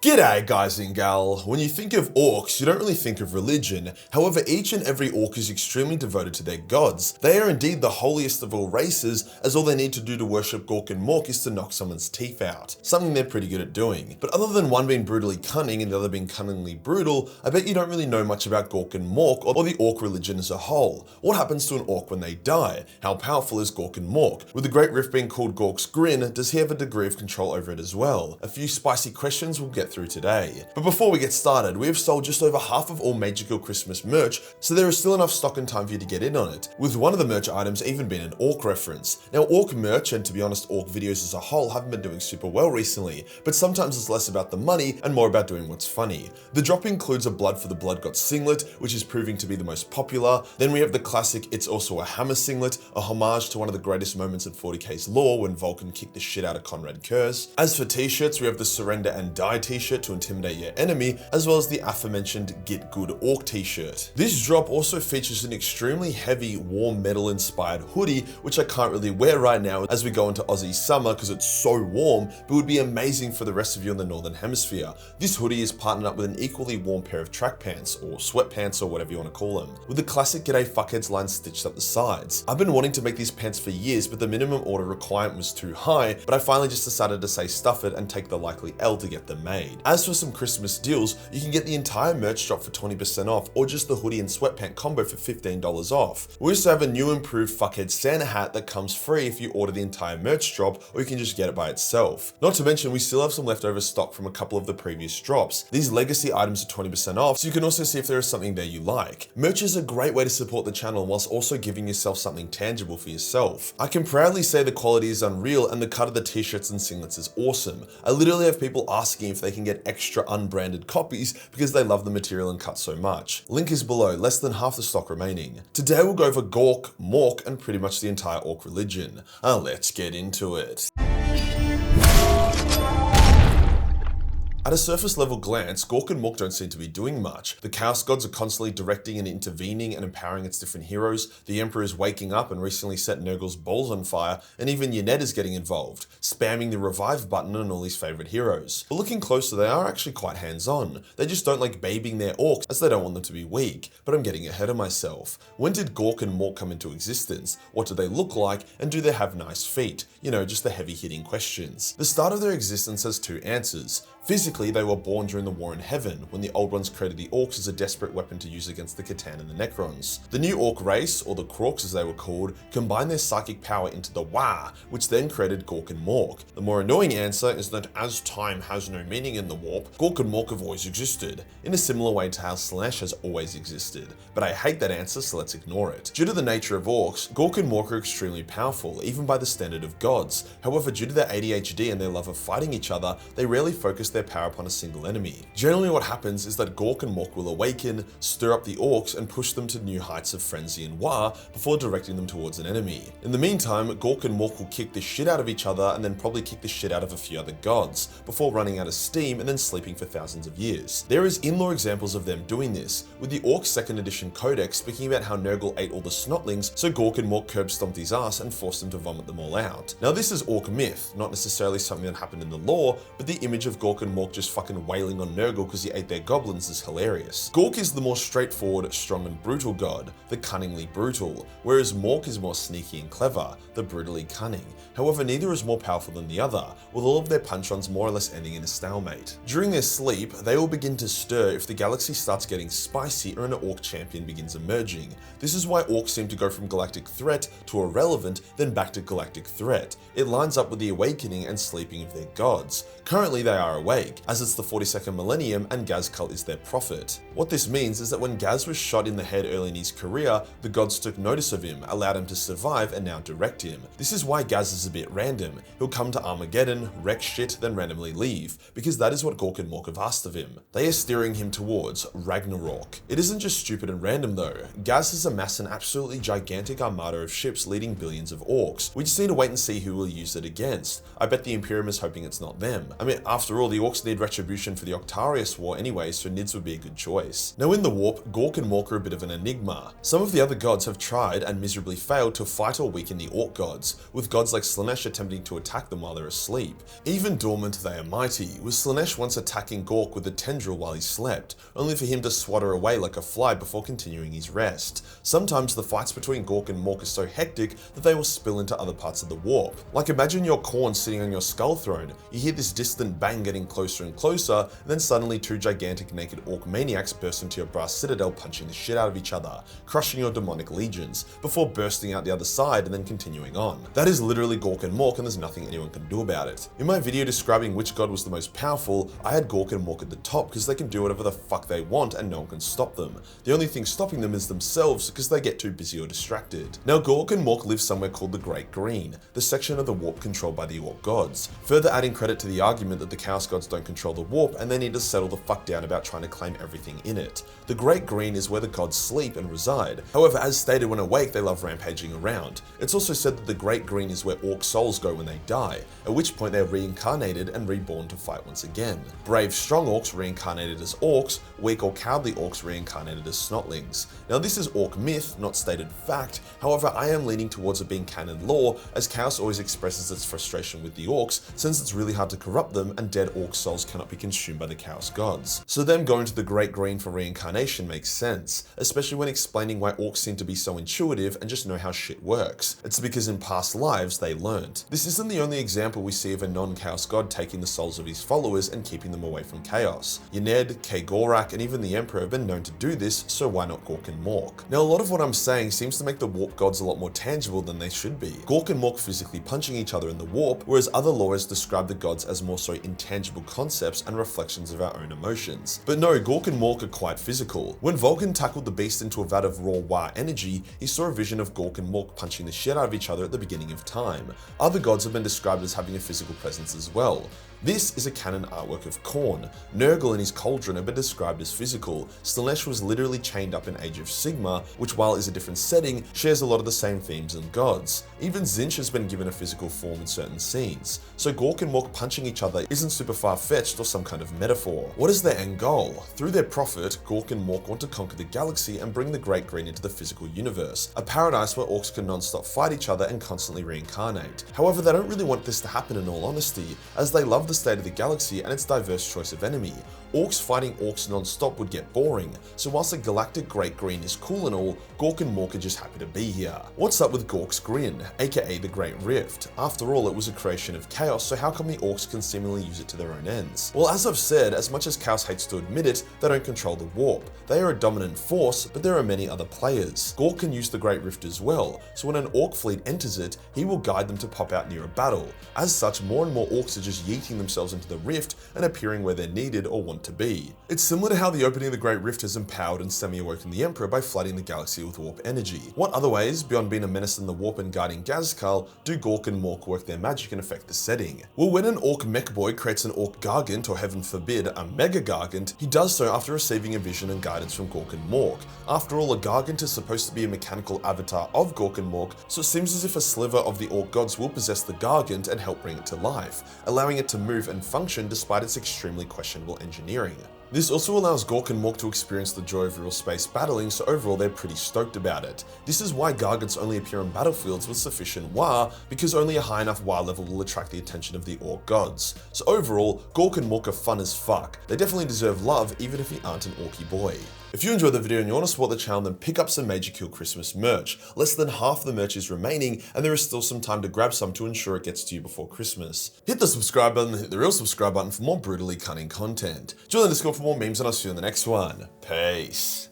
G'day guys and gal. When you think of orcs, you don't really think of religion. However, each and every orc is extremely devoted to their gods. They are indeed the holiest of all races, as all they need to do to worship Gork and Mork is to knock someone's teeth out. Something they're pretty good at doing. But other than one being brutally cunning and the other being cunningly brutal, I bet you don't really know much about Gork and Mork or the orc religion as a whole. What happens to an orc when they die? How powerful is Gork and Mork? With the great riff being called Gork's Grin, does he have a degree of control over it as well? A few spicy questions we'll get through today. But before we get started, we have sold just over half of all Majorkill Christmas merch, so there is still enough stock and time for you to get in on it, with one of the merch items even being an orc reference. Now orc merch, and to be honest orc videos as a whole, haven't been doing super well recently, but sometimes it's less about the money and more about doing what's funny. The drop includes a Blood for the Blood Got singlet, which is proving to be the most popular. Then we have the classic It's Also a Hammer singlet, a homage to one of the greatest moments in 40k's lore when Vulcan kicked the shit out of Conrad Kurz. As for t-shirts, we have the Surrender and Die t-shirt to intimidate your enemy, as well as the aforementioned Get Good Orc t-shirt. This drop also features an extremely heavy warm metal inspired hoodie, which I can't really wear right now as we go into Aussie summer because it's so warm, but would be amazing for the rest of you in the Northern Hemisphere. This hoodie is partnered up with an equally warm pair of track pants, or sweatpants, or whatever you want to call them, with the classic G'day Fuckheads line stitched up the sides. I've been wanting to make these pants for years, but the minimum order requirement was too high, but I finally just decided to say stuff it and take the likely L to get them made. As for some Christmas deals, you can get the entire merch drop for 20% off, or just the hoodie and sweatpant combo for $15 off. We also have a new improved Fuckhead Santa hat that comes free if you order the entire merch drop, or you can just get it by itself. Not to mention, we still have some leftover stock from a couple of the previous drops. These legacy items are 20% off, so you can also see if there is something there you like. Merch is a great way to support the channel whilst also giving yourself something tangible for yourself. I can proudly say the quality is unreal and the cut of the t-shirts and singlets is awesome. I literally have people asking if they can get extra unbranded copies because they love the material and cut so much. Link is below, less than half the stock remaining. Today we'll go over Gork, Mork, and pretty much the entire orc religion. Let's get into it. At a surface level glance, Gork and Mork don't seem to be doing much. The Chaos Gods are constantly directing and intervening and empowering its different heroes, the Emperor is waking up and recently set Nurgle's balls on fire, and even Yoned is getting involved, spamming the revive button on all his favourite heroes. But looking closer, they are actually quite hands-on. They just don't like babying their orcs as they don't want them to be weak, but I'm getting ahead of myself. When did Gork and Mork come into existence? What do they look like, and do they have nice feet? You know, just the heavy-hitting questions. The start of their existence has two answers. Physically, they were born during the War in Heaven, when the Old Ones created the Orks as a desperate weapon to use against the Catan and the Necrons. The new Ork race, or the Krorks as they were called, combined their psychic power into the Waaagh, which then created Gork and Mork. The more annoying answer is that as time has no meaning in the warp, Gork and Mork have always existed, in a similar way to how Slanesh has always existed. But I hate that answer, so let's ignore it. Due to the nature of Orks, Gork and Mork are extremely powerful, even by the standard of gods. However, due to their ADHD and their love of fighting each other, they rarely focus their power upon a single enemy. Generally what happens is that Gork and Mork will awaken, stir up the orcs, and push them to new heights of frenzy and Waaagh before directing them towards an enemy. In the meantime, Gork and Mork will kick the shit out of each other and then probably kick the shit out of a few other gods, before running out of steam and then sleeping for thousands of years. There is in-lore examples of them doing this, with the Ork 2nd edition Codex speaking about how Nurgle ate all the snotlings, so Gork and Mork curb stomped his ass and forced him to vomit them all out. Now this is Ork myth, not necessarily something that happened in the lore, but the image of Gork and Mork just fucking wailing on Nurgle because he ate their goblins is hilarious. Gork is the more straightforward, strong and brutal god, the cunningly brutal, whereas Mork is more sneaky and clever, the brutally cunning. However, neither is more powerful than the other, with all of their punch-ons more or less ending in a stalemate. During their sleep, they will begin to stir if the galaxy starts getting spicy or an orc champion begins emerging. This is why orcs seem to go from galactic threat to irrelevant, then back to galactic threat. It lines up with the awakening and sleeping of their gods. Currently they are awake, as it's the 42nd millennium and Ghazghkull is their prophet. What this means is that when Gaz was shot in the head early in his career, the gods took notice of him, allowed him to survive, and now direct him. This is why Gaz is a bit random. He'll come to Armageddon, wreck shit, then randomly leave, because that is what Gork and Mork have asked of him. They are steering him towards Ragnarok. It isn't just stupid and random though. Gaz has amassed an absolutely gigantic armada of ships leading billions of orcs. We just need to wait and see who will use it against. I bet the Imperium is hoping it's not them. I mean, after all, the the Orks need retribution for the Octarius War anyway, so Nids would be a good choice. Now in the warp, Gork and Mork are a bit of an enigma. Some of the other gods have tried and miserably failed to fight or weaken the Ork gods, with gods like Slaanesh attempting to attack them while they're asleep. Even dormant they are mighty, with Slaanesh once attacking Gork with a tendril while he slept, only for him to swatter away like a fly before continuing his rest. Sometimes the fights between Gork and Mork are so hectic that they will spill into other parts of the warp. Like imagine your Khorne sitting on your skull throne, you hear this distant bang getting closer and closer, and then suddenly two gigantic naked Ork maniacs burst into your brass citadel punching the shit out of each other, crushing your demonic legions, before bursting out the other side and then continuing on. That is literally Gork and Mork, and there's nothing anyone can do about it. In my video describing which god was the most powerful, I had Gork and Mork at the top because they can do whatever the fuck they want and no one can stop them. The only thing stopping them is themselves because they get too busy or distracted. Now Gork and Mork live somewhere called the Great Green, the section of the warp controlled by the Ork gods, further adding credit to the argument that the Chaos gods don't control the warp and they need to settle the fuck down about trying to claim everything in it. The Great Green is where the gods sleep and reside. However, as stated, when awake they love rampaging around. It's also said that the Great Green is where Ork souls go when they die, at which point they are reincarnated and reborn to fight once again. Brave, strong Orks reincarnated as Orks, weak or cowardly Orks reincarnated as Snotlings. Now this is Ork myth, not stated fact, however I am leaning towards it being canon lore, as Chaos always expresses its frustration with the Orks, since it's really hard to corrupt them and dead Ork souls cannot be consumed by the Chaos gods. So them going to the Great Green for reincarnation makes sense, especially when explaining why Orks seem to be so intuitive and just know how shit works. It's because in past lives they learned. This isn't the only example we see of a non-Chaos god taking the souls of his followers and keeping them away from Chaos. Yned, K'Gorak, and even the Emperor have been known to do this, so why not Gork and Mork? Now a lot of what I'm saying seems to make the warp gods a lot more tangible than they should be. Gork and Mork physically punching each other in the warp, whereas other lores describe the gods as more so intangible concepts and reflections of our own emotions. But no, Gork and Mork are quite physical. When Vulcan tackled the beast into a vat of raw Waaagh energy, he saw a vision of Gork and Mork punching the shit out of each other at the beginning of time. Other gods have been described as having a physical presence as well. This is a canon artwork of Khorne. Nurgle and his cauldron have been described as physical. Slaanesh was literally chained up in Age of Sigmar, which while is a different setting, shares a lot of the same themes and gods. Even Tzeentch has been given a physical form in certain scenes. So Gork and Mork punching each other isn't super far-fetched or some kind of metaphor. What is their end goal? Through their profit, Gork and Mork want to conquer the galaxy and bring the Great Green into the physical universe, a paradise where Orks can non-stop fight each other and constantly reincarnate. However, they don't really want this to happen in all honesty, as they love the state of the galaxy and its diverse choice of enemy. Orks fighting Orks non-stop would get boring, so whilst the galactic Great Green is cool and all, Gork and Mork are just happy to be here. What's up with Gork's Grin, aka the Great Rift? After all, it was a creation of Chaos, so how come the Orks can seemingly use it to their own ends? Well, as I've said, as much as Chaos hates to admit it, they don't control the warp. They are a dominant force, but there are many other players. Gork can use the Great Rift as well, so when an Ork fleet enters it, he will guide them to pop out near a battle. As such, more and more Orks are just yeeting themselves into the rift and appearing where they're needed or want to be. It's similar to how the opening of the Great Rift has empowered and semi-awoken the Emperor by flooding the galaxy with warp energy. What other ways, beyond being a menace in the warp and guiding Ghazghkull, do Gork and Mork work their magic and affect the setting? Well, when an Ork mech boy creates an Ork Gargant, or heaven forbid, a Mega Gargant, he does so after receiving a vision and guidance from Gork and Mork. After all, a Gargant is supposed to be a mechanical avatar of Gork and Mork, so it seems as if a sliver of the Ork gods will possess the Gargant and help bring it to life, allowing it to move and function despite its extremely questionable engineering. This also allows Gork and Mork to experience the joy of real space battling, so overall they're pretty stoked about it. This is why Gargants only appear on battlefields with sufficient Waaagh, because only a high enough Waaagh level will attract the attention of the Ork gods. So overall, Gork and Mork are fun as fuck. They definitely deserve love even if he aren't an Orky boy. If you enjoyed the video and you want to support the channel, then pick up some Majorkill Christmas merch. Less than half the merch is remaining, and there is still some time to grab some to ensure it gets to you before Christmas. Hit the subscribe button and hit the real subscribe button for more brutally cunning content. Join the Discord for more memes, and I'll see you in the next one. Peace.